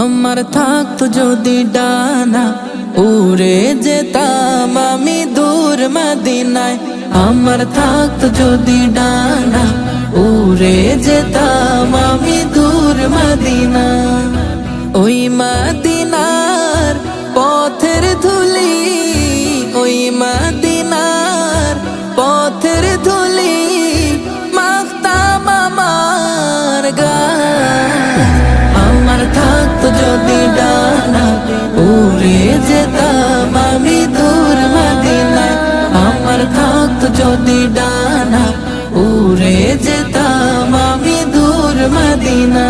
আমার থাকতো যদি ডানা উড়ে যেতাম আমি দূর মদিনায়। আমার থাকতো যদি ডানা উড়ে যেতাম আমি দূর মদিনা। ওই মদিনার পথের ধুলি, ওই মদিনার পথের ধুলি মাখতাম আমার গায়ে। আমার থাকতো যদি ডানা উড়ে যেতাম আমি দূর মদিনায়। আমার থাকতো যদি ডানা উড়ে যেতাম আমি দূর মদিনা।